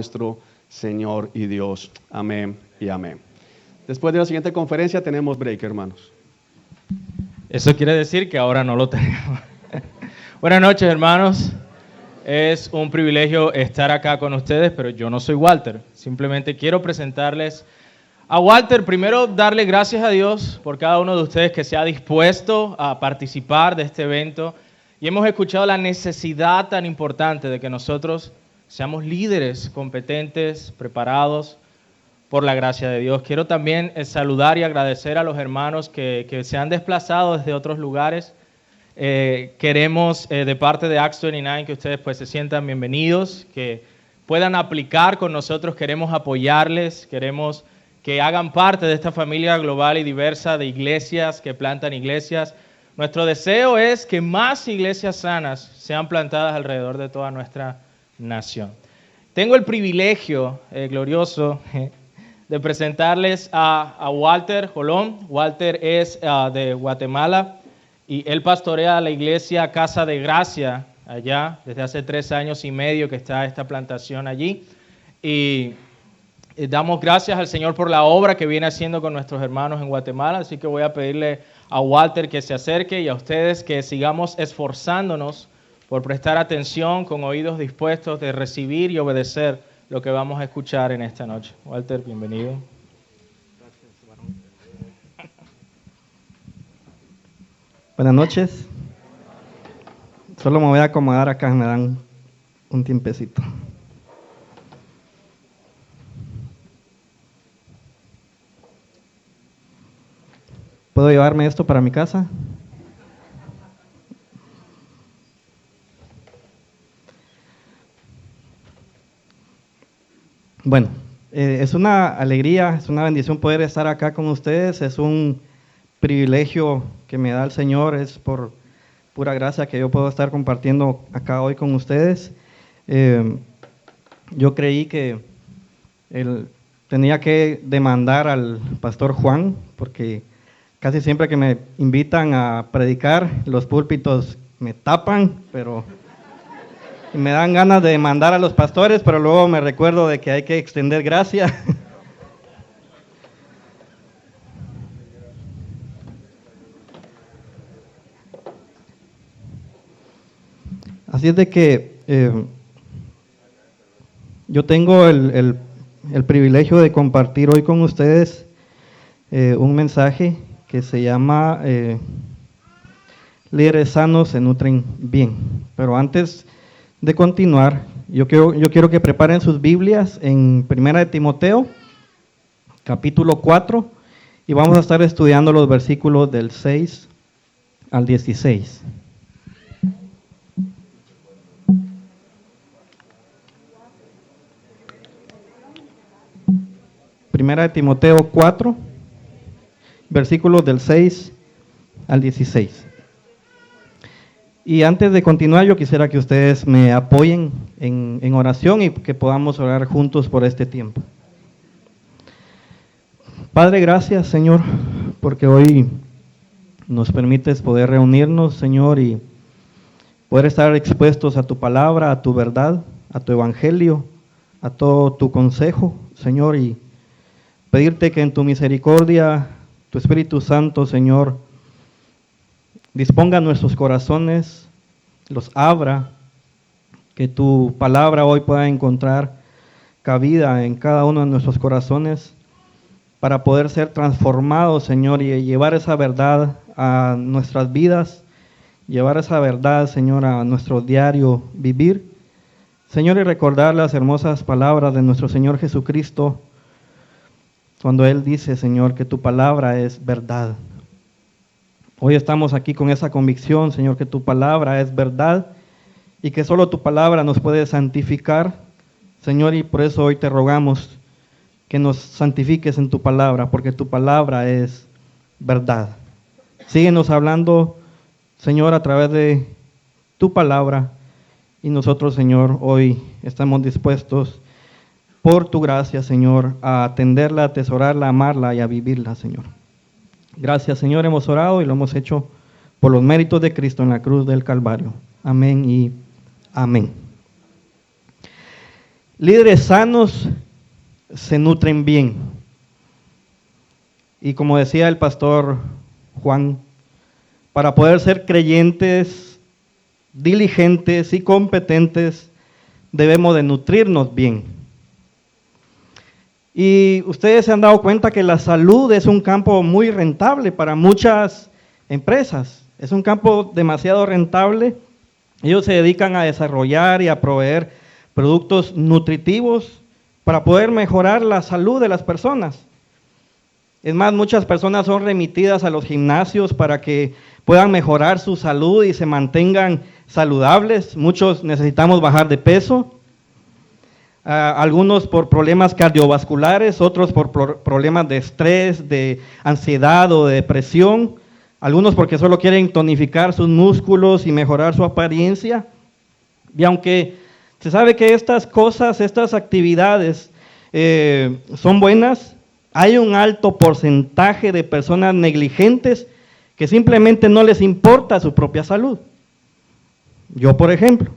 nuestro Señor y Dios. Amén y amén. Después de la siguiente conferencia tenemos break, hermanos. Eso quiere decir que ahora no lo tenemos. Buenas noches, hermanos. Es un privilegio estar acá con ustedes, pero yo no soy Walter. Simplemente quiero presentarles a Walter. Primero, darle gracias a Dios por cada uno de ustedes que se ha dispuesto a participar de este evento. Y hemos escuchado la necesidad tan importante de que nosotros seamos líderes competentes, preparados por la gracia de Dios. Quiero también saludar y agradecer a los hermanos que se han desplazado desde otros lugares. Queremos de parte de Acts 29 que ustedes pues se sientan bienvenidos, que puedan aplicar con nosotros. Queremos apoyarles, queremos que hagan parte de esta familia global y diversa de iglesias que plantan iglesias. Nuestro deseo es que más iglesias sanas sean plantadas alrededor de toda nuestra nación. Tengo el privilegio glorioso de presentarles a Walter Jolón. Walter es de Guatemala y él pastorea la iglesia Casa de Gracia allá desde hace 3 años y medio que está esta plantación allí. Y damos gracias al Señor por la obra que viene haciendo con nuestros hermanos en Guatemala. Así que voy a pedirle a Walter que se acerque y a ustedes que sigamos esforzándonos por prestar atención con oídos dispuestos de recibir y obedecer lo que vamos a escuchar en esta noche. Walter, bienvenido. Gracias, varón. Buenas noches. Solo me voy a acomodar acá, me dan un tiempecito. ¿Puedo llevarme esto para mi casa? Bueno, es una alegría, es una bendición poder estar acá con ustedes. Es un privilegio que me da el Señor, es por pura gracia que yo puedo estar compartiendo acá hoy con ustedes. Yo creí que tenía que demandar al pastor Juan, porque casi siempre que me invitan a predicar, los púlpitos me tapan, pero y me dan ganas de demandar a los pastores, pero luego me recuerdo de que hay que extender gracia. Así es de que yo tengo el privilegio de compartir hoy con ustedes un mensaje que se llama líderes sanos se nutren bien. Pero antes de continuar, yo quiero que preparen sus Biblias en 1 de Timoteo, capítulo 4, y vamos a estar estudiando los versículos del 6 al 16. Primera de Timoteo 4, versículos del 6 al 16. Y antes de continuar, yo quisiera que ustedes me apoyen en oración y que podamos orar juntos por este tiempo. Padre, gracias, Señor, porque hoy nos permites poder reunirnos, Señor, y poder estar expuestos a tu palabra, a tu verdad, a tu evangelio, a todo tu consejo, Señor, y pedirte que en tu misericordia, tu Espíritu Santo, Señor, disponga nuestros corazones, los abra, que tu palabra hoy pueda encontrar cabida en cada uno de nuestros corazones para poder ser transformados, Señor, y llevar esa verdad a nuestras vidas, llevar esa verdad, Señor, a nuestro diario vivir. Señor, y recordar las hermosas palabras de nuestro Señor Jesucristo, cuando Él dice, Señor, que tu palabra es verdad. Hoy estamos aquí con esa convicción, Señor, que tu palabra es verdad y que solo tu palabra nos puede santificar, Señor, y por eso hoy te rogamos que nos santifiques en tu palabra, porque tu palabra es verdad. Síguenos hablando, Señor, a través de tu palabra, y nosotros, Señor, hoy estamos dispuestos por tu gracia, Señor, a atenderla, a atesorarla, a amarla y a vivirla, Señor. Gracias, Señor, hemos orado y lo hemos hecho por los méritos de Cristo en la cruz del Calvario. Amén y amén. líderes sanos se nutren bien. Y como decía el pastor Juan, para poder ser creyentes, diligentes y competentes, debemos de nutrirnos bien. Y ustedes se han dado cuenta que la salud es un campo muy rentable para muchas empresas. Es un campo demasiado rentable. Ellos se dedican a desarrollar y a proveer productos nutritivos para poder mejorar la salud de las personas. Es más, muchas personas son remitidas a los gimnasios para que puedan mejorar su salud y se mantengan saludables. Muchos necesitamos bajar de peso. Algunos por problemas cardiovasculares, otros por problemas de estrés, de ansiedad o de depresión. Algunos porque solo quieren tonificar sus músculos y mejorar su apariencia. Y aunque se sabe que estas cosas, estas actividades son buenas, hay un alto porcentaje de personas negligentes que simplemente no les importa su propia salud. Yo, por ejemplo.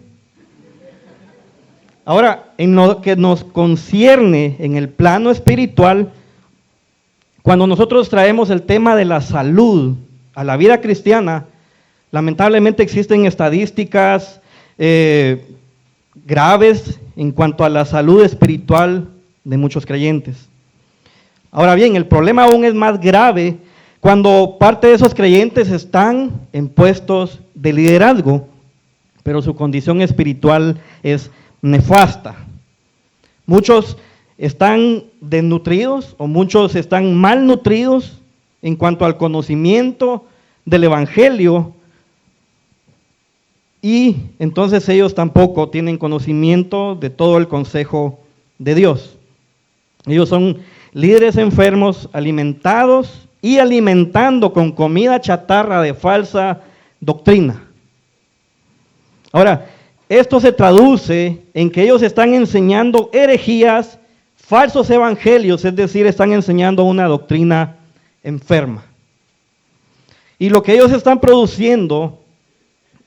Ahora, en lo que nos concierne en el plano espiritual, cuando nosotros traemos el tema de la salud a la vida cristiana, lamentablemente existen estadísticas graves en cuanto a la salud espiritual de muchos creyentes. Ahora bien, el problema aún es más grave cuando parte de esos creyentes están en puestos de liderazgo, pero su condición espiritual es nefasta. Muchos están desnutridos o muchos están malnutridos en cuanto al conocimiento del Evangelio, y entonces ellos tampoco tienen conocimiento de todo el consejo de Dios. Ellos son líderes enfermos, alimentados y alimentando con comida chatarra de falsa doctrina. Ahora, esto se traduce en que ellos están enseñando herejías, falsos evangelios, es decir, están enseñando una doctrina enferma. Y lo que ellos están produciendo,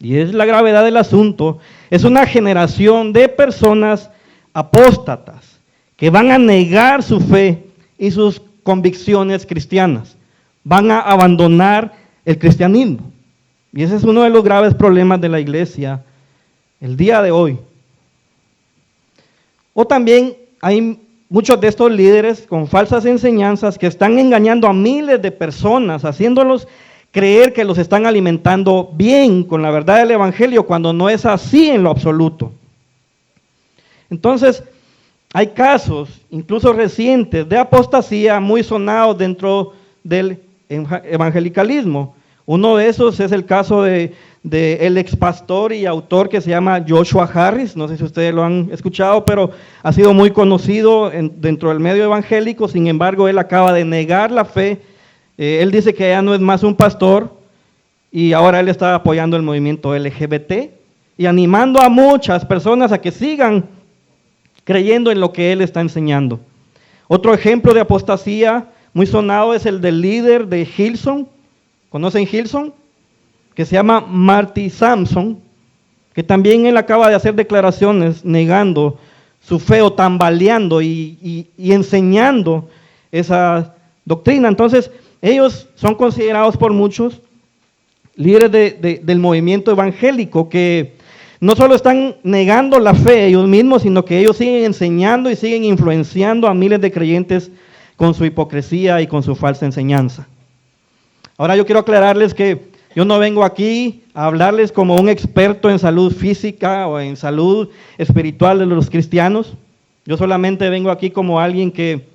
y es la gravedad del asunto, es una generación de personas apóstatas que van a negar su fe y sus convicciones cristianas. Van a abandonar el cristianismo. Y ese es uno de los graves problemas de la iglesia el día de hoy. O también hay muchos de estos líderes con falsas enseñanzas que están engañando a miles de personas, haciéndolos creer que los están alimentando bien con la verdad del Evangelio, cuando no es así en lo absoluto. Entonces, hay casos, incluso recientes, de apostasía muy sonados dentro del evangelicalismo. Uno de esos es el caso de el ex pastor y autor que se llama Joshua Harris. No sé si ustedes lo han escuchado, pero ha sido muy conocido dentro del medio evangélico. Sin embargo, él acaba de negar la fe. Él dice que ya no es más un pastor y ahora él está apoyando el movimiento LGBT y animando a muchas personas a que sigan creyendo en lo que él está enseñando. Otro ejemplo de apostasía muy sonado es el del líder de Hillsong. ¿Conocen Hillsong? Que se llama Marty Sampson, que también él acaba de hacer declaraciones negando su fe o tambaleando y enseñando esa doctrina. Entonces, ellos son considerados por muchos líderes del movimiento evangélico que no solo están negando la fe ellos mismos, sino que ellos siguen enseñando y siguen influenciando a miles de creyentes con su hipocresía y con su falsa enseñanza. Ahora yo quiero aclararles que yo no vengo aquí a hablarles como un experto en salud física o en salud espiritual de los cristianos. Yo solamente vengo aquí como alguien que,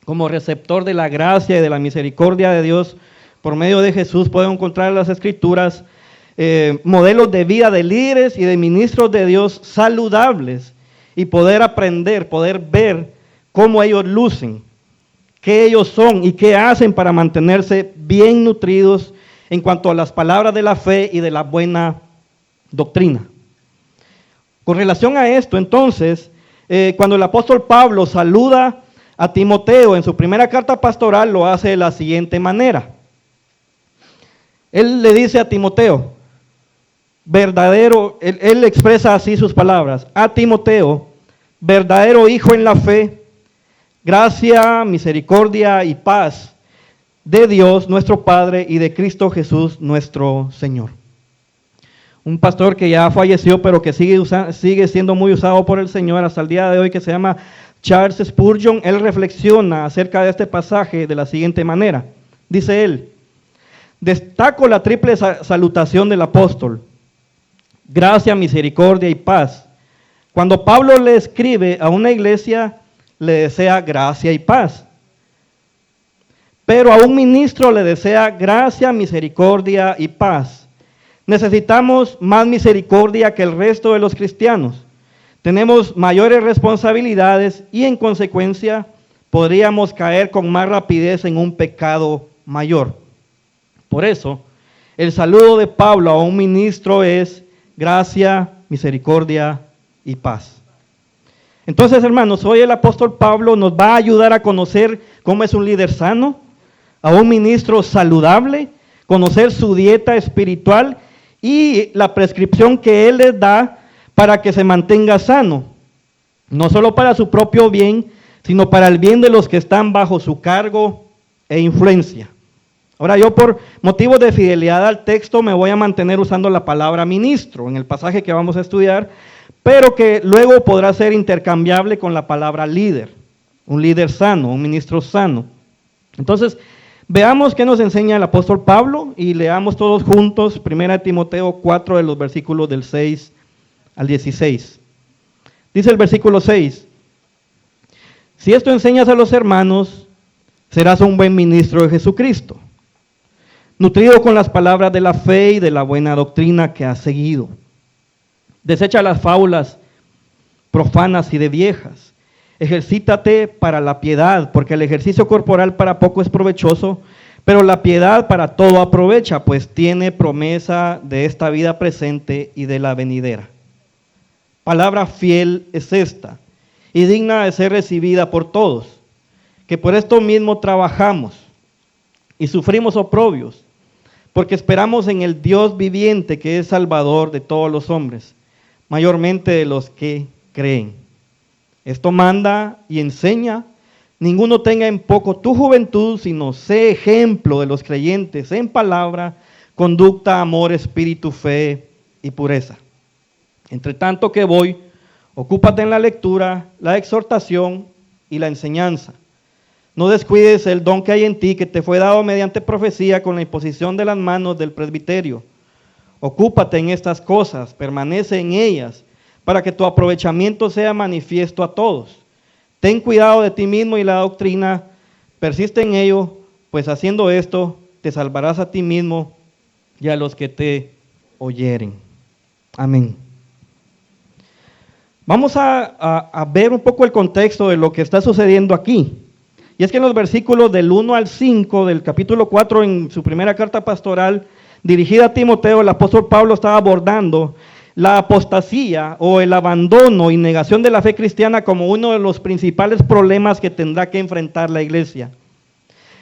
como receptor de la gracia y de la misericordia de Dios, por medio de Jesús, puedo encontrar en las Escrituras modelos de vida de líderes y de ministros de Dios saludables y poder aprender, poder ver cómo ellos lucen, qué ellos son y qué hacen para mantenerse bien nutridos en cuanto a las palabras de la fe y de la buena doctrina. Con relación a esto, entonces, cuando el apóstol Pablo saluda a Timoteo en su primera carta pastoral, lo hace de la siguiente manera. Él le dice a Timoteo, él expresa así sus palabras: a Timoteo, verdadero hijo en la fe, gracia, misericordia y paz de Dios nuestro Padre y de Cristo Jesús nuestro Señor. Un pastor que ya falleció, pero que sigue siendo muy usado por el Señor hasta el día de hoy, que se llama Charles Spurgeon, él reflexiona acerca de este pasaje de la siguiente manera. Dice él: destaco la triple salutación del apóstol, gracia, misericordia y paz. Cuando Pablo le escribe a una iglesia, le desea gracia y paz. Pero a un ministro le desea gracia, misericordia y paz. Necesitamos más misericordia que el resto de los cristianos. Tenemos mayores responsabilidades y en consecuencia podríamos caer con más rapidez en un pecado mayor. Por eso, el saludo de Pablo a un ministro es gracia, misericordia y paz. Entonces, hermanos, hoy el apóstol Pablo nos va a ayudar a conocer cómo es un líder sano, a un ministro saludable, conocer su dieta espiritual y la prescripción que él les da para que se mantenga sano, no solo para su propio bien, sino para el bien de los que están bajo su cargo e influencia. Ahora, yo por motivos de fidelidad al texto me voy a mantener usando la palabra ministro en el pasaje que vamos a estudiar, pero que luego podrá ser intercambiable con la palabra líder, un líder sano, un ministro sano. Entonces, veamos qué nos enseña el apóstol Pablo y leamos todos juntos 1 Timoteo 4 de los versículos del 6 al 16. Dice el versículo 6: si esto enseñas a los hermanos, serás un buen ministro de Jesucristo, nutrido con las palabras de la fe y de la buena doctrina que has seguido. Desecha las fábulas profanas y de viejas. Ejercítate para la piedad, porque el ejercicio corporal para poco es provechoso, pero la piedad para todo aprovecha, pues tiene promesa de esta vida presente y de la venidera. Palabra fiel es esta, y digna de ser recibida por todos, que por esto mismo trabajamos y sufrimos oprobios, porque esperamos en el Dios viviente, que es Salvador de todos los hombres, mayormente de los que creen. Esto manda y enseña: ninguno tenga en poco tu juventud, sino sé ejemplo de los creyentes en palabra, conducta, amor, espíritu, fe y pureza. Entre tanto que voy, ocúpate en la lectura, la exhortación y la enseñanza. No descuides el don que hay en ti, que te fue dado mediante profecía con la imposición de las manos del presbiterio. Ocúpate en estas cosas, permanece en ellas, para que tu aprovechamiento sea manifiesto a todos. Ten cuidado de ti mismo y la doctrina, persiste en ello, pues haciendo esto te salvarás a ti mismo y a los que te oyeren. Amén. Vamos a ver un poco el contexto de lo que está sucediendo aquí. Y es que en los versículos del 1 al 5 del capítulo 4, en su primera carta pastoral dirigida a Timoteo, el apóstol Pablo estaba abordando la apostasía o el abandono y negación de la fe cristiana como uno de los principales problemas que tendrá que enfrentar la iglesia.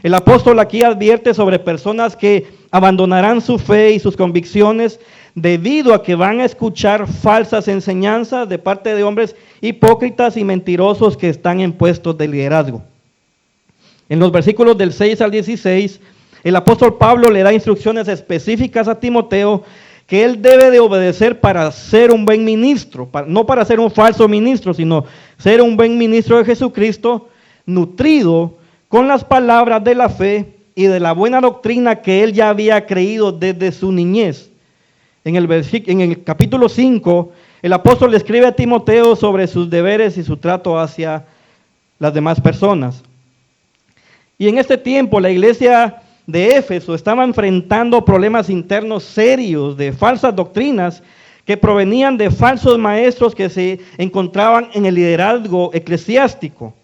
El apóstol aquí advierte sobre personas que abandonarán su fe y sus convicciones debido a que van a escuchar falsas enseñanzas de parte de hombres hipócritas y mentirosos que están en puestos de liderazgo. En los versículos del 6 al 16, el apóstol Pablo le da instrucciones específicas a Timoteo que él debe de obedecer para ser un buen ministro, no para ser un falso ministro, sino ser un buen ministro de Jesucristo, nutrido con las palabras de la fe y de la buena doctrina que él ya había creído desde su niñez. En el capítulo 5, el apóstol le escribe a Timoteo sobre sus deberes y su trato hacia las demás personas. Y en este tiempo la iglesia de Éfeso estaba enfrentando problemas internos serios de falsas doctrinas que provenían de falsos maestros que se encontraban en el liderazgo eclesiástico.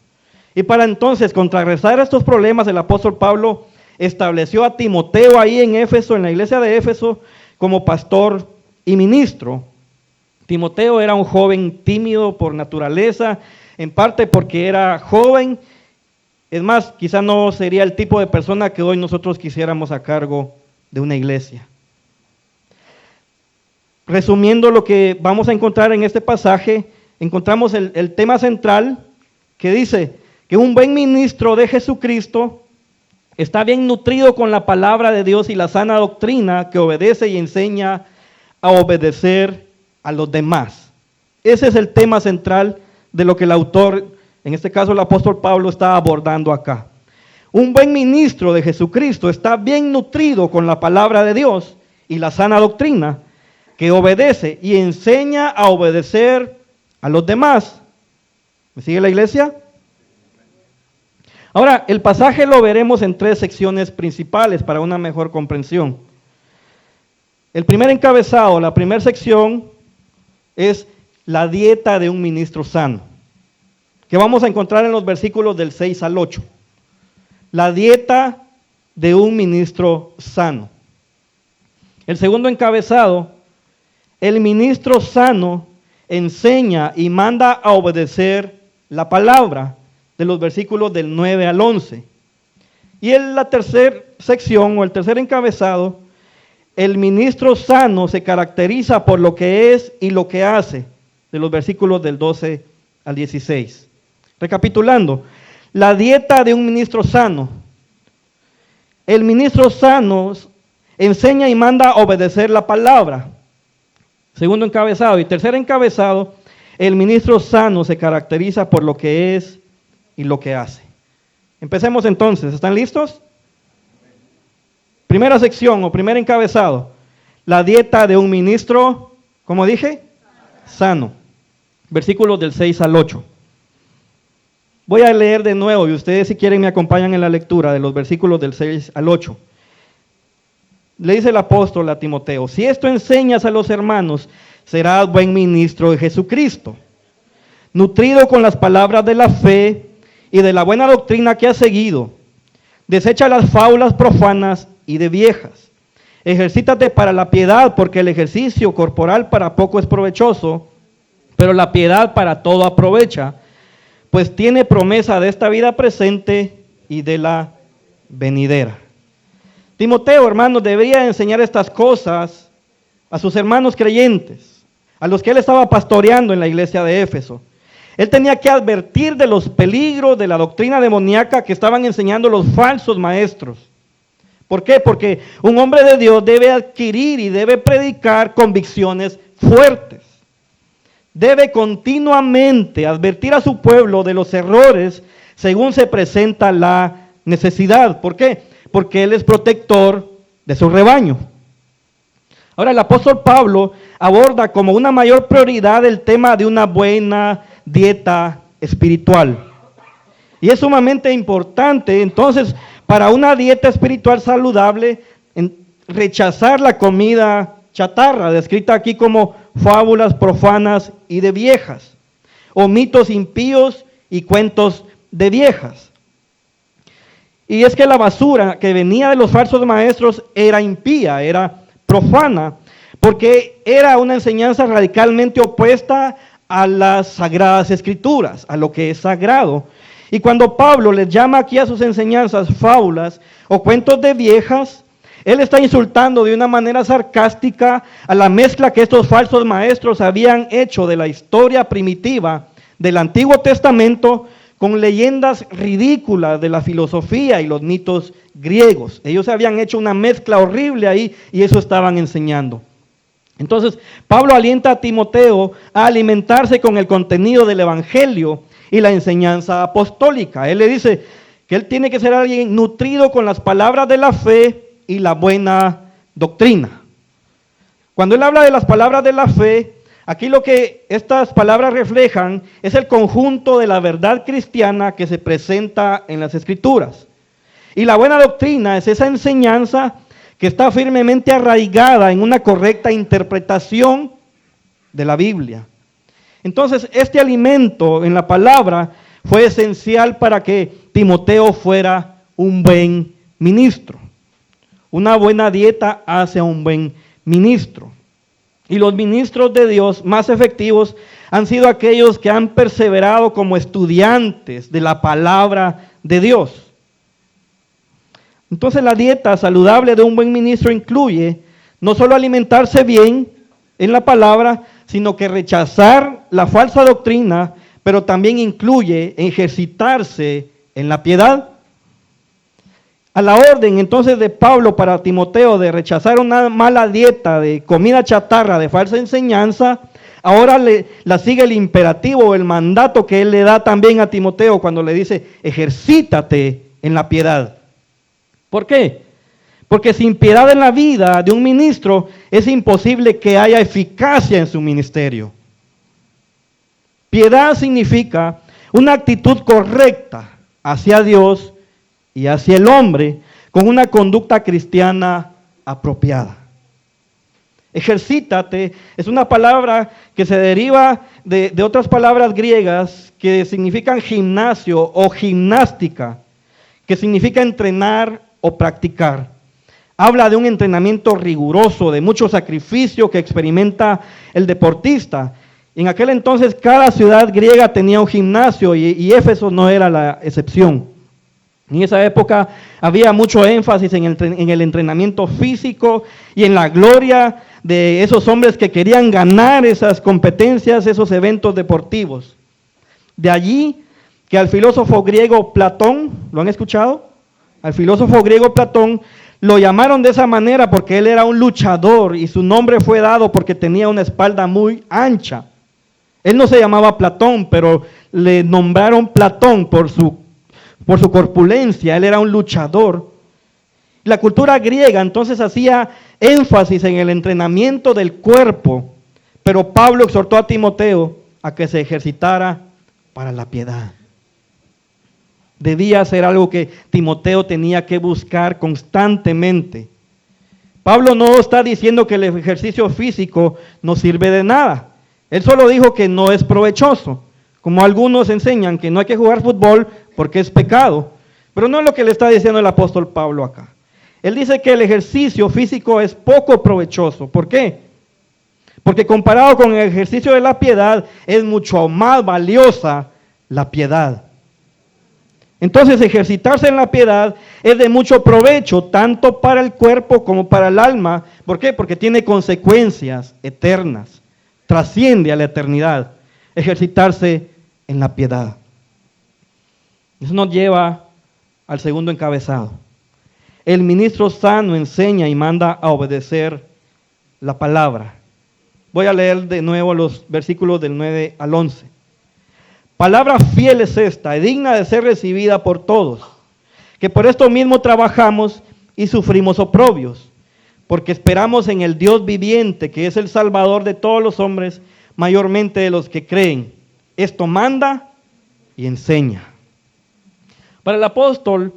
Y para entonces contrarrestar estos problemas, el apóstol Pablo estableció a Timoteo ahí en Éfeso, en la iglesia de Éfeso, como pastor y ministro. Timoteo era un joven tímido por naturaleza, en parte porque era joven. Es más, quizá no sería el tipo de persona que hoy nosotros quisiéramos a cargo de una iglesia. Resumiendo lo que vamos a encontrar en este pasaje, encontramos el tema central que dice que un buen ministro de Jesucristo está bien nutrido con la palabra de Dios y la sana doctrina, que obedece y enseña a obedecer a los demás. Ese es el tema central de lo que el autor, en este caso el apóstol Pablo, está abordando acá. Un buen ministro de Jesucristo está bien nutrido con la palabra de Dios y la sana doctrina, que obedece y enseña a obedecer a los demás. ¿Me sigue la iglesia? Ahora, el pasaje lo veremos en 3 secciones principales para una mejor comprensión. El primer encabezado, la primera sección, es la dieta de un ministro sano, que vamos a encontrar en los versículos del 6 al 8. La dieta de un ministro sano. El segundo encabezado, el ministro sano enseña y manda a obedecer la palabra, de los versículos del 9 al 11. Y en la tercera sección o el tercer encabezado, el ministro sano se caracteriza por lo que es y lo que hace, de los versículos del 12 al 16. Recapitulando, la dieta de un ministro sano. El ministro sano enseña y manda a obedecer la palabra. Segundo encabezado. Y tercer encabezado, el ministro sano se caracteriza por lo que es y lo que hace. Empecemos entonces. ¿Están listos? Primera sección o primer encabezado. La dieta de un ministro, ¿cómo dije? Sano. Versículos del 6 al 8. Voy a leer de nuevo y ustedes, si quieren, me acompañan en la lectura de los versículos del 6 al 8. Le dice el apóstol a Timoteo: si esto enseñas a los hermanos, serás buen ministro de Jesucristo, nutrido con las palabras de la fe y de la buena doctrina que has seguido. Desecha las fábulas profanas y de viejas. Ejercítate para la piedad, porque el ejercicio corporal para poco es provechoso, pero la piedad para todo aprovecha, pues tiene promesa de esta vida presente y de la venidera. Timoteo, hermanos, debería enseñar estas cosas a sus hermanos creyentes, a los que él estaba pastoreando en la iglesia de Éfeso. Él tenía que advertir de los peligros de la doctrina demoníaca que estaban enseñando los falsos maestros. ¿Por qué? Porque un hombre de Dios debe adquirir y debe predicar convicciones fuertes. Debe continuamente advertir a su pueblo de los errores según se presenta la necesidad. ¿Por qué? Porque él es protector de su rebaño. Ahora, el apóstol Pablo aborda como una mayor prioridad el tema de una buena dieta espiritual. Y es sumamente importante, entonces, para una dieta espiritual saludable, rechazar la comida chatarra, descrita aquí como fábulas profanas y de viejas, o mitos impíos y cuentos de viejas. Y es que la basura que venía de los falsos maestros era impía, era profana, porque era una enseñanza radicalmente opuesta a las sagradas escrituras, a lo que es sagrado. Y cuando Pablo les llama aquí a sus enseñanzas fábulas o cuentos de viejas, él está insultando de una manera sarcástica a la mezcla que estos falsos maestros habían hecho de la historia primitiva del Antiguo Testamento con leyendas ridículas de la filosofía y los mitos griegos. Ellos habían hecho una mezcla horrible ahí y eso estaban enseñando. Entonces, Pablo alienta a Timoteo a alimentarse con el contenido del Evangelio y la enseñanza apostólica. Él le dice que él tiene que ser alguien nutrido con las palabras de la fe y la buena doctrina. Cuando él habla de las palabras de la fe, aquí lo que estas palabras reflejan es el conjunto de la verdad cristiana que se presenta en las Escrituras. Y la buena doctrina es esa enseñanza que está firmemente arraigada en una correcta interpretación de la Biblia. Entonces, este alimento en la palabra fue esencial para que Timoteo fuera un buen ministro. Una buena dieta hace a un buen ministro. Y los ministros de Dios más efectivos han sido aquellos que han perseverado como estudiantes de la palabra de Dios. Entonces, la dieta saludable de un buen ministro incluye no solo alimentarse bien en la palabra, sino que rechazar la falsa doctrina, pero también incluye ejercitarse en la piedad. A la orden entonces de Pablo para Timoteo de rechazar una mala dieta de comida chatarra, de falsa enseñanza, ahora la sigue el imperativo o el mandato que él le da también a Timoteo cuando le dice, ejercítate en la piedad. ¿Por qué? Porque sin piedad en la vida de un ministro es imposible que haya eficacia en su ministerio. Piedad significa una actitud correcta hacia Dios y hacia el hombre con una conducta cristiana apropiada. Ejercítate es una palabra que se deriva de otras palabras griegas que significan gimnasio o gimnástica, que significa entrenar o practicar. Habla de un entrenamiento riguroso, de mucho sacrificio que experimenta el deportista. En aquel entonces cada ciudad griega tenía un gimnasio y Éfeso no era la excepción. En esa época había mucho énfasis en el entrenamiento físico y en la gloria de esos hombres que querían ganar esas competencias, esos eventos deportivos. De allí que al filósofo griego Platón, ¿lo han escuchado? Al filósofo griego Platón lo llamaron de esa manera porque él era un luchador y su nombre fue dado porque tenía una espalda muy ancha. Él no se llamaba Platón, pero le nombraron Platón por su corpulencia. Él era un luchador. La cultura griega entonces hacía énfasis en el entrenamiento del cuerpo, pero Pablo exhortó a Timoteo a que se ejercitara para la piedad. Debía ser algo que Timoteo tenía que buscar constantemente. Pablo no está diciendo que el ejercicio físico no sirve de nada. Él solo dijo que no es provechoso, como algunos enseñan que no hay que jugar fútbol porque es pecado. Pero no es lo que le está diciendo el apóstol Pablo acá. Él dice que el ejercicio físico es poco provechoso. ¿Por qué? Porque comparado con el ejercicio de la piedad, es mucho más valiosa la piedad. Entonces, ejercitarse en la piedad es de mucho provecho, tanto para el cuerpo como para el alma. ¿Por qué? Porque tiene consecuencias eternas. Trasciende a la eternidad. Ejercitarse en la piedad. Eso nos lleva al segundo encabezado. El ministro sano enseña y manda a obedecer la palabra. Voy a leer de nuevo los versículos del 9 al 11. Palabra fiel es esta, y digna de ser recibida por todos, que por esto mismo trabajamos y sufrimos oprobios, porque esperamos en el Dios viviente, que es el Salvador de todos los hombres, mayormente de los que creen. Esto manda y enseña. Para el apóstol,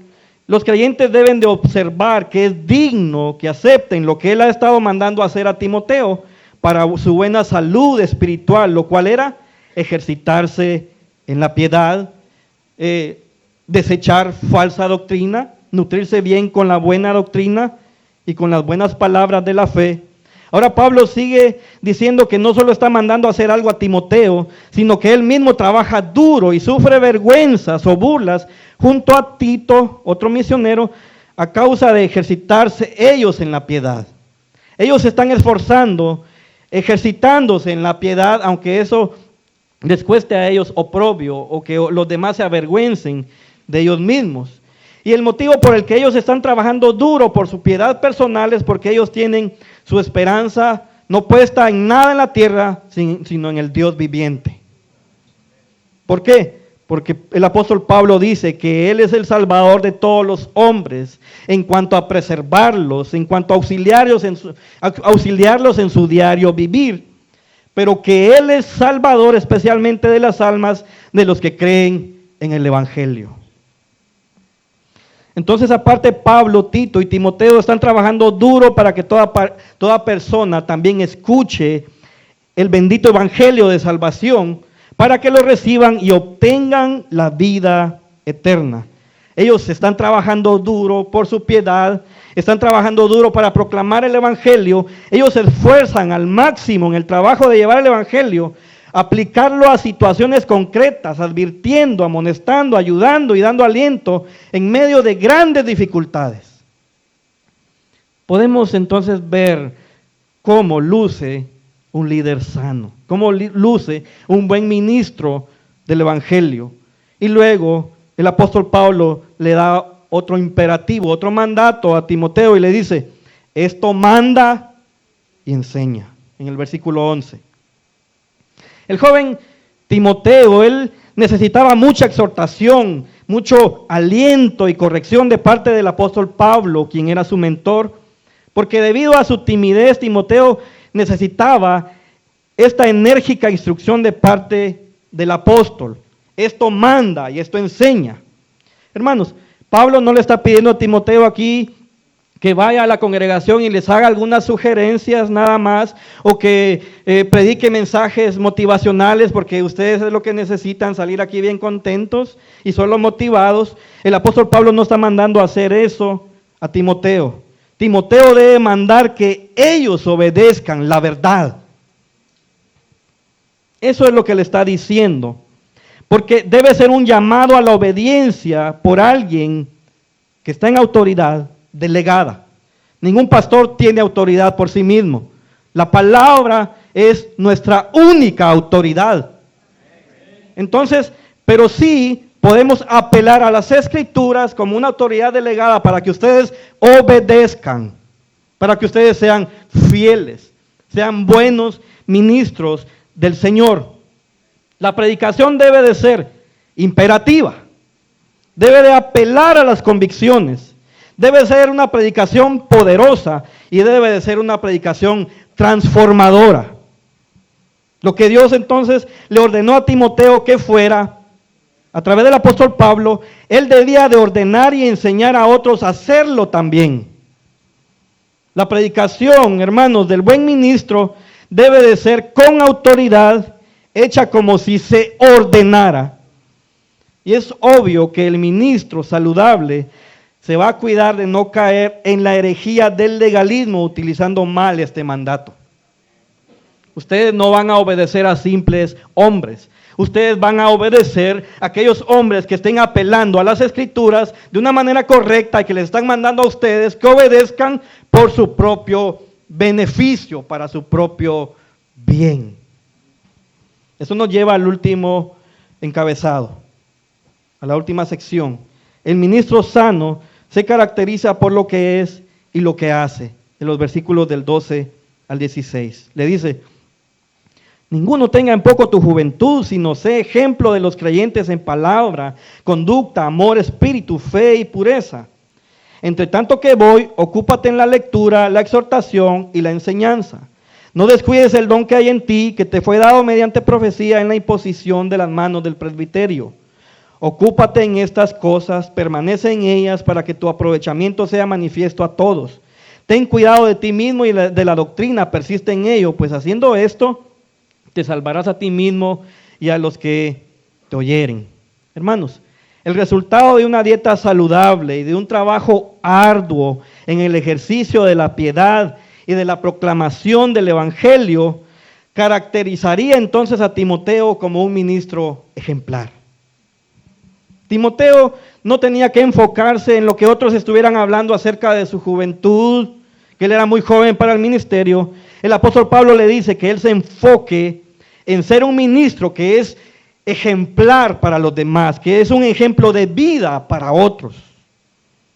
los creyentes deben de observar que es digno que acepten lo que él ha estado mandando hacer a Timoteo para su buena salud espiritual, lo cual era ejercitarse en la piedad, desechar falsa doctrina, nutrirse bien con la buena doctrina y con las buenas palabras de la fe. Ahora Pablo sigue diciendo que no solo está mandando a hacer algo a Timoteo, sino que él mismo trabaja duro y sufre vergüenzas o burlas junto a Tito, otro misionero, a causa de ejercitarse ellos en la piedad. Ellos se están esforzando, ejercitándose en la piedad, aunque eso les cueste a ellos oprobio o que los demás se avergüencen de ellos mismos. Y el motivo por el que ellos están trabajando duro por su piedad personal es porque ellos tienen su esperanza no puesta en nada en la tierra, sino en el Dios viviente. ¿Por qué? Porque el apóstol Pablo dice que Él es el Salvador de todos los hombres en cuanto a preservarlos, en cuanto a auxiliarlos en su diario vivir, pero que Él es Salvador especialmente de las almas de los que creen en el Evangelio. Entonces, aparte, Pablo, Tito y Timoteo están trabajando duro para que toda persona también escuche el bendito Evangelio de salvación, para que lo reciban y obtengan la vida eterna. Ellos están trabajando duro por su piedad, están trabajando duro para proclamar el Evangelio. Ellos se esfuerzan al máximo en el trabajo de llevar el Evangelio, aplicarlo a situaciones concretas, advirtiendo, amonestando, ayudando y dando aliento en medio de grandes dificultades. Podemos entonces ver cómo luce un líder sano? ¿Cómo luce un buen ministro del Evangelio? Y luego el apóstol Pablo le da otro imperativo, otro mandato a Timoteo y le dice, esto manda y enseña, en el versículo 11. El joven Timoteo, él necesitaba mucha exhortación, mucho aliento y corrección de parte del apóstol Pablo, quien era su mentor, porque debido a su timidez, Timoteo necesitaba esta enérgica instrucción de parte del apóstol. Esto manda y esto enseña. Hermanos, Pablo no le está pidiendo a Timoteo aquí que vaya a la congregación y les haga algunas sugerencias nada más, o que predique mensajes motivacionales, porque ustedes es lo que necesitan, salir aquí bien contentos y solo motivados. El apóstol Pablo no está mandando a hacer eso a Timoteo. Timoteo debe mandar que ellos obedezcan la verdad. Eso es lo que le está diciendo, porque debe ser un llamado a la obediencia por alguien que está en autoridad delegada. Ningún pastor tiene autoridad por sí mismo. La palabra es nuestra única autoridad. Entonces, pero sí podemos apelar a las Escrituras como una autoridad delegada para que ustedes obedezcan, para que ustedes sean fieles, sean buenos ministros del Señor. La predicación debe de ser imperativa, debe de apelar a las convicciones, debe ser una predicación poderosa y debe de ser una predicación transformadora. Lo que Dios entonces le ordenó a Timoteo que fuera, a través del apóstol Pablo, él debía de ordenar y enseñar a otros a hacerlo también. La predicación, hermanos, del buen ministro debe de ser con autoridad, hecha como si se ordenara. Y es obvio que el ministro saludable se va a cuidar de no caer en la herejía del legalismo utilizando mal este mandato. Ustedes no van a obedecer a simples hombres. Ustedes van a obedecer a aquellos hombres que estén apelando a las Escrituras de una manera correcta y que les están mandando a ustedes que obedezcan por su propio beneficio, para su propio bien. Eso nos lleva al último encabezado, a la última sección. El ministro sano se caracteriza por lo que es y lo que hace. En los versículos del 12 al 16. Le dice, ninguno tenga en poco tu juventud, sino sé ejemplo de los creyentes en palabra, conducta, amor, espíritu, fe y pureza. Entre tanto que voy, ocúpate en la lectura, la exhortación y la enseñanza. No descuides el don que hay en ti, que te fue dado mediante profecía en la imposición de las manos del presbiterio. Ocúpate en estas cosas, permanece en ellas para que tu aprovechamiento sea manifiesto a todos. Ten cuidado de ti mismo y de la doctrina, persiste en ello, pues haciendo esto te salvarás a ti mismo y a los que te oyeren. Hermanos, el resultado de una dieta saludable y de un trabajo arduo en el ejercicio de la piedad y de la proclamación del Evangelio caracterizaría entonces a Timoteo como un ministro ejemplar. Timoteo no tenía que enfocarse en lo que otros estuvieran hablando acerca de su juventud, que él era muy joven para el ministerio. El apóstol Pablo le dice que él se enfoque en ser un ministro que es ejemplar para los demás, que es un ejemplo de vida para otros.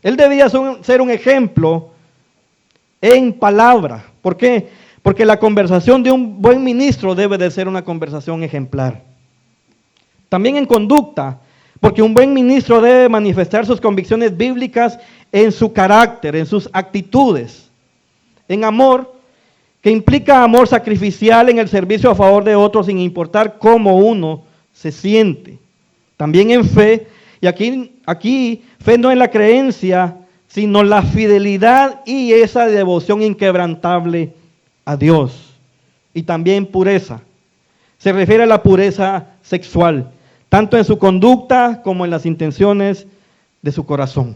Él debía ser un ejemplo en palabra. ¿Por qué? Porque la conversación de un buen ministro debe de ser una conversación ejemplar. También en conducta, porque un buen ministro debe manifestar sus convicciones bíblicas en su carácter, en sus actitudes. En amor, que implica amor sacrificial en el servicio a favor de otros sin importar cómo uno se siente. También en fe, y aquí fe no es la creencia, sino la fidelidad y esa devoción inquebrantable a Dios. Y también pureza. Se refiere a la pureza sexual, tanto en su conducta como en las intenciones de su corazón.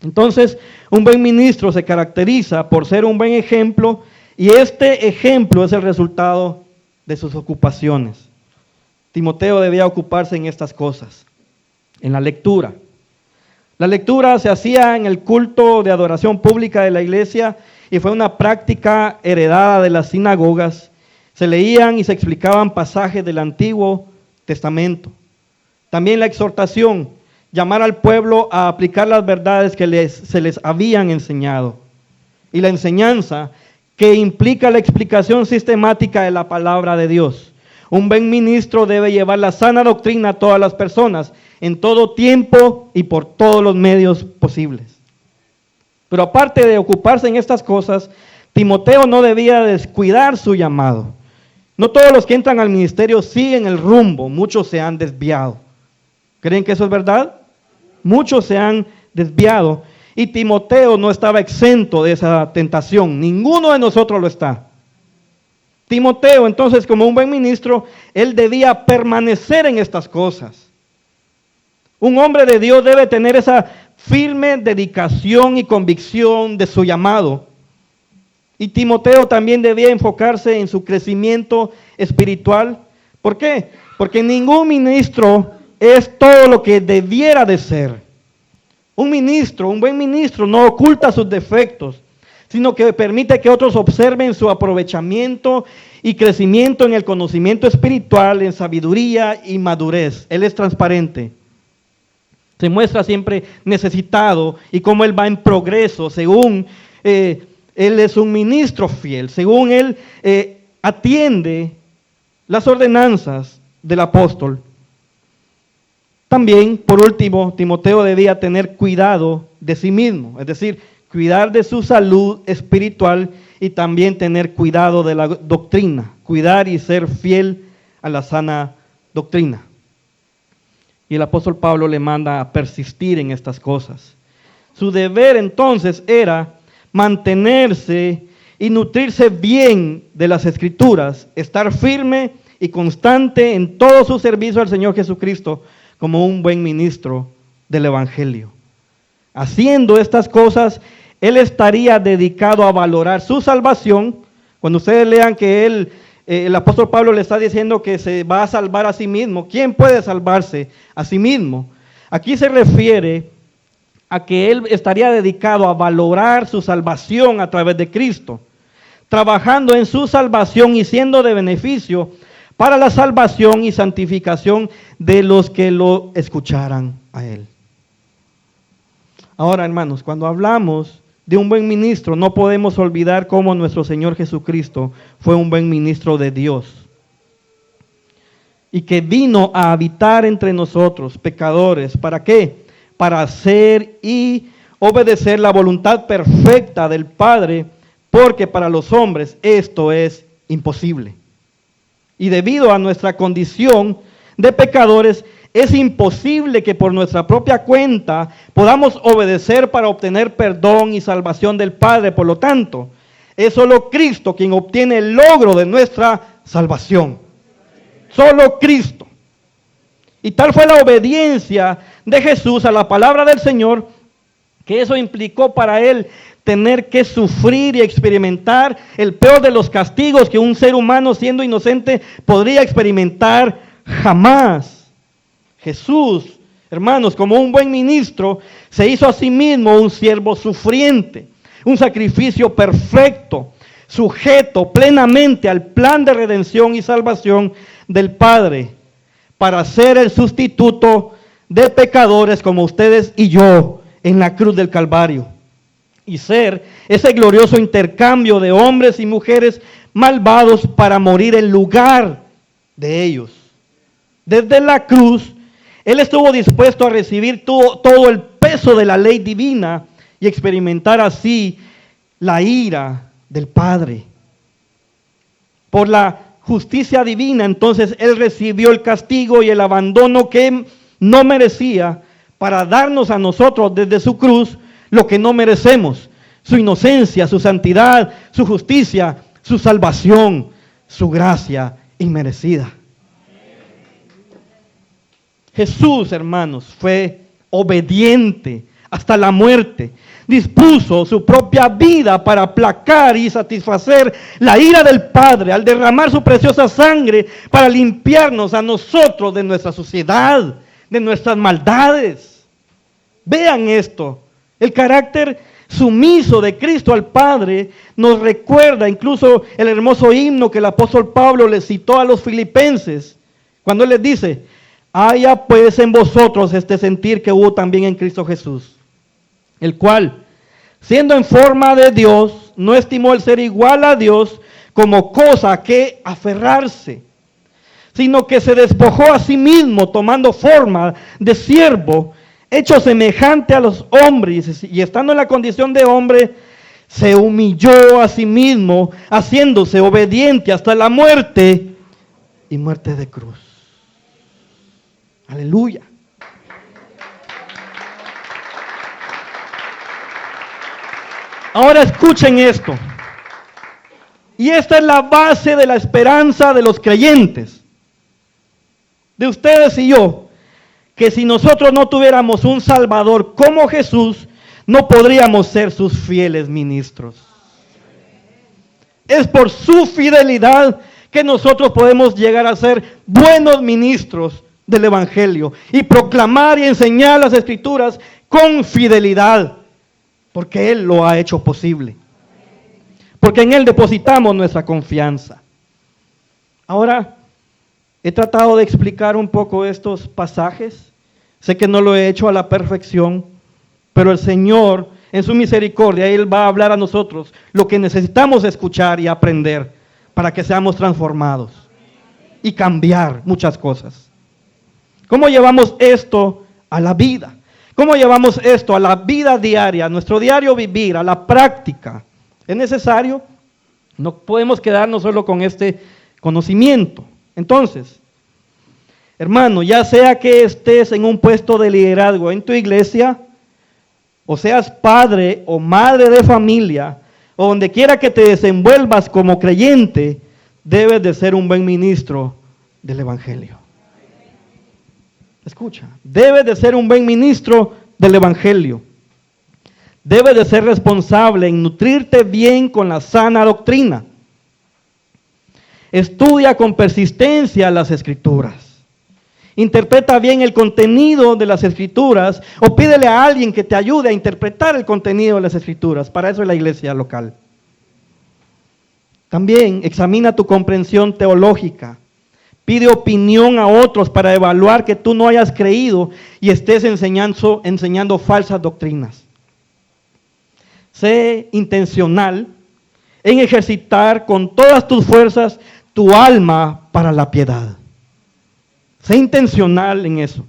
Entonces, un buen ministro se caracteriza por ser un buen ejemplo, y este ejemplo es el resultado de sus ocupaciones. Timoteo debía ocuparse en estas cosas, en la lectura. La lectura se hacía en el culto de adoración pública de la iglesia y fue una práctica heredada de las sinagogas Se leían y se explicaban pasajes del Antiguo Testamento. También la exhortación, llamar al pueblo a aplicar las verdades que se les habían enseñado. Y la enseñanza, que implica la explicación sistemática de la palabra de Dios. Un buen ministro debe llevar la sana doctrina a todas las personas, en todo tiempo y por todos los medios posibles. Pero aparte de ocuparse en estas cosas, Timoteo no debía descuidar su llamado. No todos los que entran al ministerio siguen el rumbo, muchos se han desviado. ¿Creen que eso es verdad? Muchos se han desviado y Timoteo no estaba exento de esa tentación. Ninguno de nosotros lo está. Timoteo, entonces, como un buen ministro, él debía permanecer en estas cosas. Un hombre de Dios debe tener esa firme dedicación y convicción de su llamado. Y Timoteo también debía enfocarse en su crecimiento espiritual. ¿Por qué? Porque ningún ministro es todo lo que debiera de ser. Un ministro, un buen ministro, no oculta sus defectos, sino que permite que otros observen su aprovechamiento y crecimiento en el conocimiento espiritual, en sabiduría y madurez. Él es transparente. Se muestra siempre necesitado y cómo él va en progreso según él es un ministro fiel, según él atiende las ordenanzas del apóstol. También, por último, Timoteo debía tener cuidado de sí mismo, es decir, cuidar de su salud espiritual y también tener cuidado de la doctrina, cuidar y ser fiel a la sana doctrina. Y el apóstol Pablo le manda a persistir en estas cosas. Su deber entonces era mantenerse y nutrirse bien de las Escrituras, estar firme y constante en todo su servicio al Señor Jesucristo como un buen ministro del Evangelio. Haciendo estas cosas, él estaría dedicado a valorar su salvación. Cuando ustedes lean que el apóstol Pablo le está diciendo que se va a salvar a sí mismo, ¿quién puede salvarse a sí mismo? Aquí se refiere a que él estaría dedicado a valorar su salvación a través de Cristo, trabajando en su salvación y siendo de beneficio para la salvación y santificación de los que lo escucharan a él. Ahora, hermanos, cuando hablamos de un buen ministro, no podemos olvidar cómo nuestro Señor Jesucristo fue un buen ministro de Dios y que vino a habitar entre nosotros, pecadores. ¿Para qué? Para hacer y obedecer la voluntad perfecta del Padre, porque para los hombres esto es imposible. Y debido a nuestra condición de pecadores, es imposible que por nuestra propia cuenta podamos obedecer para obtener perdón y salvación del Padre. Por lo tanto, es solo Cristo quien obtiene el logro de nuestra salvación. Solo Cristo. Y tal fue la obediencia de Jesús a la palabra del Señor, que eso implicó para él tener que sufrir y experimentar el peor de los castigos que un ser humano siendo inocente podría experimentar jamás. Jesús, hermanos, como un buen ministro, se hizo a sí mismo un siervo sufriente, un sacrificio perfecto, sujeto plenamente al plan de redención y salvación del Padre, para ser el sustituto de pecadores como ustedes y yo en la cruz del Calvario, y ser ese glorioso intercambio de hombres y mujeres malvados para morir en lugar de ellos. Desde la cruz, Él estuvo dispuesto a recibir todo el peso de la ley divina y experimentar así la ira del Padre. Por la justicia divina, entonces, Él recibió el castigo y el abandono que no merecía para darnos a nosotros desde su cruz lo que no merecemos: su inocencia, su santidad, su justicia, su salvación, su gracia inmerecida. Jesús, hermanos, fue obediente hasta la muerte. Dispuso su propia vida para aplacar y satisfacer la ira del Padre al derramar su preciosa sangre para limpiarnos a nosotros de nuestra suciedad, de nuestras maldades. Vean esto, el carácter sumiso de Cristo al Padre, nos recuerda incluso el hermoso himno que el apóstol Pablo le citó a los filipenses, cuando él les dice: haya pues en vosotros este sentir que hubo también en Cristo Jesús, el cual, siendo en forma de Dios, no estimó el ser igual a Dios como cosa a que aferrarse, sino que se despojó a sí mismo, tomando forma de siervo, hecho semejante a los hombres, y estando en la condición de hombre, se humilló a sí mismo, haciéndose obediente hasta la muerte, y muerte de cruz. Aleluya. Ahora escuchen esto. Y esta es la base de la esperanza de los creyentes, de ustedes y yo, que si nosotros no tuviéramos un Salvador como Jesús, no podríamos ser sus fieles ministros. Es por su fidelidad que nosotros podemos llegar a ser buenos ministros del Evangelio y proclamar y enseñar las Escrituras con fidelidad, porque Él lo ha hecho posible. Porque en Él depositamos nuestra confianza. Ahora, he tratado de explicar un poco estos pasajes. Sé que no lo he hecho a la perfección, pero el Señor, en su misericordia, Él va a hablar a nosotros lo que necesitamos escuchar y aprender para que seamos transformados y cambiar muchas cosas. ¿Cómo llevamos esto a la vida? ¿Cómo llevamos esto a la vida diaria, a nuestro diario vivir, a la práctica? Es necesario, no podemos quedarnos solo con este conocimiento. Entonces, hermano, ya sea que estés en un puesto de liderazgo en tu iglesia, o seas padre o madre de familia, o donde quiera que te desenvuelvas como creyente, debes de ser un buen ministro del Evangelio. Escucha, debes de ser un buen ministro del Evangelio. Debes de ser responsable en nutrirte bien con la sana doctrina. Estudia con persistencia las Escrituras. Interpreta bien el contenido de las Escrituras o pídele a alguien que te ayude a interpretar el contenido de las Escrituras. Para eso es la iglesia local. También examina tu comprensión teológica. Pide opinión a otros para evaluar que tú no hayas creído y estés enseñando falsas doctrinas. Sé intencional en ejercitar con todas tus fuerzas tu alma para la piedad. Sé intencional en eso.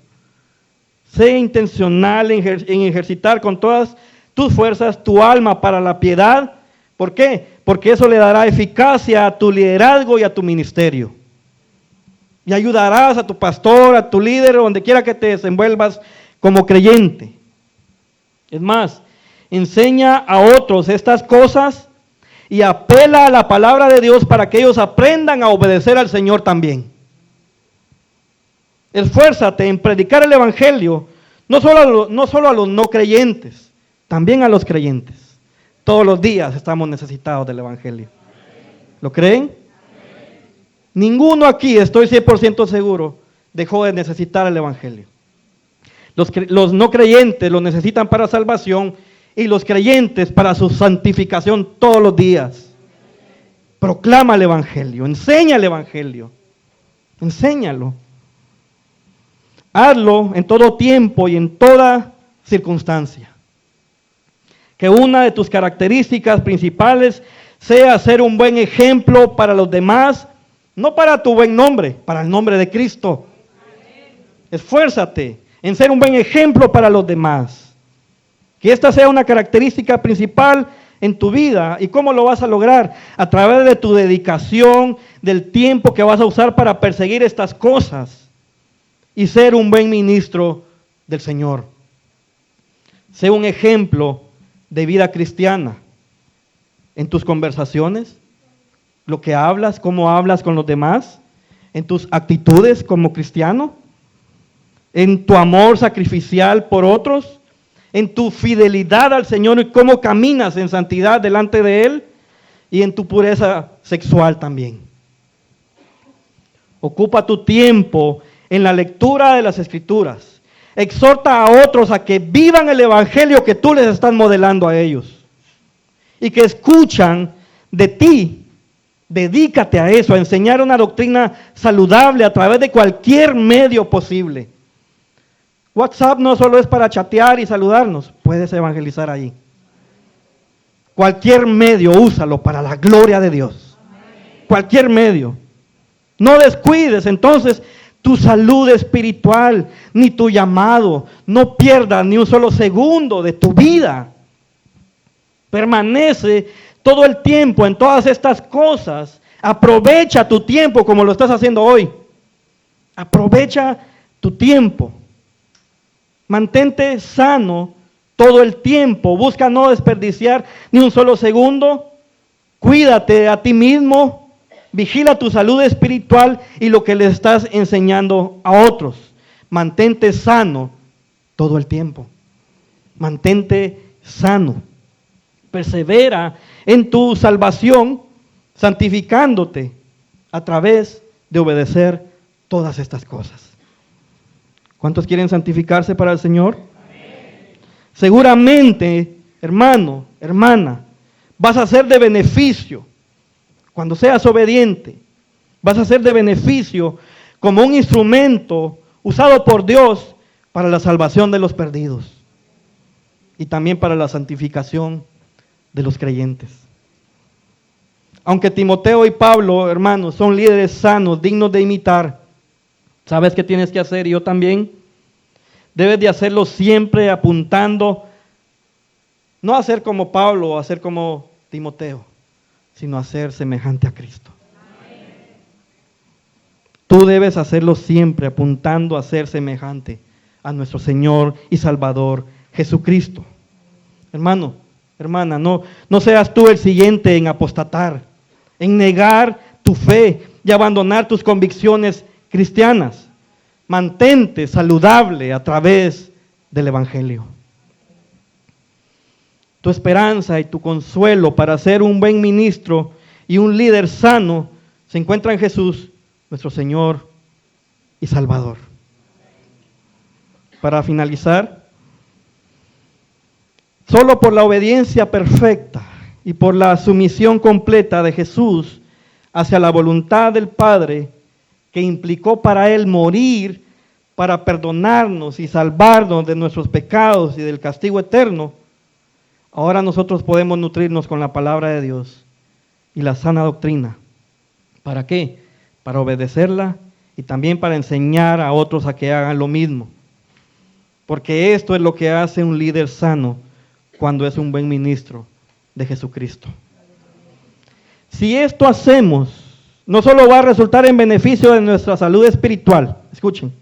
Sé intencional en ejercitar con todas tus fuerzas tu alma para la piedad. ¿Por qué? Porque eso le dará eficacia a tu liderazgo y a tu ministerio. Y ayudarás a tu pastor, a tu líder, donde quiera que te desenvuelvas como creyente. Es más, enseña a otros estas cosas y apela a la palabra de Dios para que ellos aprendan a obedecer al Señor también. Esfuérzate en predicar el Evangelio, no solo a los no creyentes, también a los creyentes. Todos los días estamos necesitados del Evangelio. ¿Lo creen? Ninguno aquí, estoy 100% seguro, dejó de necesitar el Evangelio. Los no creyentes lo necesitan para salvación y los creyentes para su santificación todos los días. Proclama el Evangelio, enseña el Evangelio, enséñalo. Hazlo en todo tiempo y en toda circunstancia. Que una de tus características principales sea ser un buen ejemplo para los demás, no para tu buen nombre, para el nombre de Cristo. Esfuérzate en ser un buen ejemplo para los demás. Que esta sea una característica principal en tu vida. ¿Y cómo lo vas a lograr? A través de tu dedicación, del tiempo que vas a usar para perseguir estas cosas y ser un buen ministro del Señor. Sé un ejemplo de vida cristiana en tus conversaciones, lo que hablas, cómo hablas con los demás, en tus actitudes como cristiano, en tu amor sacrificial por otros, en tu fidelidad al Señor y cómo caminas en santidad delante de Él, y en tu pureza sexual también. Ocupa tu tiempo en la lectura de las Escrituras. Exhorta a otros a que vivan el evangelio que tú les estás modelando a ellos. Y que escuchan de ti. Dedícate a eso, a enseñar una doctrina saludable a través de cualquier medio posible. WhatsApp no solo es para chatear y saludarnos, puedes evangelizar ahí. Cualquier medio, úsalo para la gloria de Dios. Cualquier medio. No descuides entonces tu salud espiritual, ni tu llamado. No pierdas ni un solo segundo de tu vida. Permanece todo el tiempo en todas estas cosas. Aprovecha tu tiempo como lo estás haciendo hoy. Aprovecha tu tiempo. Mantente sano todo el tiempo. Busca no desperdiciar ni un solo segundo. Cuídate a ti mismo. Vigila tu salud espiritual y lo que le estás enseñando a otros. Mantente sano todo el tiempo. Mantente sano. Persevera en tu salvación, santificándote a través de obedecer todas estas cosas. ¿Cuántos quieren santificarse para el Señor? Amén. Seguramente, hermano, hermana, vas a ser de beneficio. Cuando seas obediente, vas a ser de beneficio como un instrumento usado por Dios para la salvación de los perdidos y también para la santificación de los creyentes. Aunque Timoteo y Pablo, hermanos, son líderes sanos, dignos de imitar, ¿sabes qué tienes que hacer? Y yo también. Debes de hacerlo siempre apuntando, no a ser como Pablo o a ser como Timoteo, sino a ser semejante a Cristo. Tú debes hacerlo siempre apuntando a ser semejante a nuestro Señor y Salvador Jesucristo. Hermano, hermana, no seas tú el siguiente en apostatar, en negar tu fe y abandonar tus convicciones cristianas. Mantente saludable a través del Evangelio. Tu esperanza y tu consuelo para ser un buen ministro y un líder sano se encuentra en Jesús, nuestro Señor y Salvador. Para finalizar, solo por la obediencia perfecta y por la sumisión completa de Jesús hacia la voluntad del Padre, que implicó para Él morir para perdonarnos y salvarnos de nuestros pecados y del castigo eterno, ahora nosotros podemos nutrirnos con la palabra de Dios y la sana doctrina. ¿Para qué? Para obedecerla y también para enseñar a otros a que hagan lo mismo. Porque esto es lo que hace un líder sano cuando es un buen ministro de Jesucristo. Si esto hacemos, no solo va a resultar en beneficio de nuestra salud espiritual, escuchen,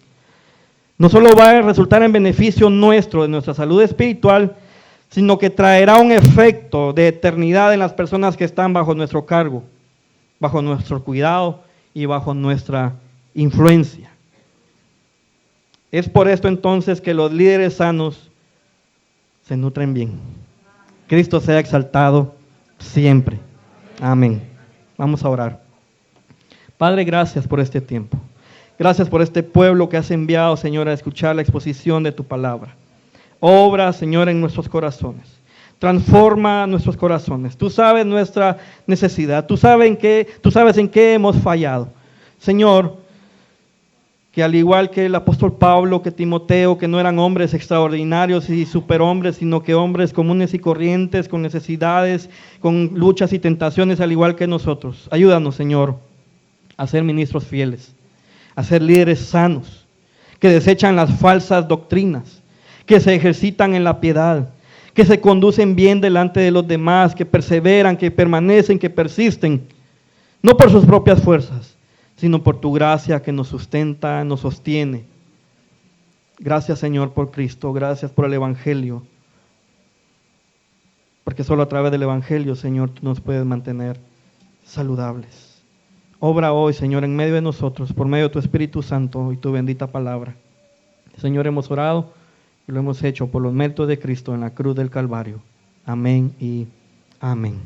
no solo va a resultar en beneficio nuestro de nuestra salud espiritual, sino que traerá un efecto de eternidad en las personas que están bajo nuestro cargo, bajo nuestro cuidado y bajo nuestra influencia. Es por esto entonces que los líderes sanos se nutren bien. Cristo sea exaltado siempre. Amén. Vamos a orar. Padre, gracias por este tiempo. Gracias por este pueblo que has enviado, Señor, a escuchar la exposición de tu palabra. Obra, Señor, en nuestros corazones. Transforma nuestros corazones. Tú sabes nuestra necesidad. Tú sabes en qué hemos fallado. Señor, que al igual que el apóstol Pablo, que Timoteo, que no eran hombres extraordinarios y superhombres, sino que hombres comunes y corrientes, con necesidades, con luchas y tentaciones, al igual que nosotros. Ayúdanos, Señor, a ser ministros fieles, a ser líderes sanos, que desechan las falsas doctrinas, que se ejercitan en la piedad, que se conducen bien delante de los demás, que perseveran, que permanecen, que persisten, no por sus propias fuerzas, sino por tu gracia que nos sustenta, nos sostiene. Gracias, Señor, por Cristo, gracias por el Evangelio, porque solo a través del Evangelio, Señor, tú nos puedes mantener saludables. Obra hoy, Señor, en medio de nosotros, por medio de tu Espíritu Santo y tu bendita palabra. Señor, hemos orado y lo hemos hecho por los méritos de Cristo en la cruz del Calvario. Amén y amén.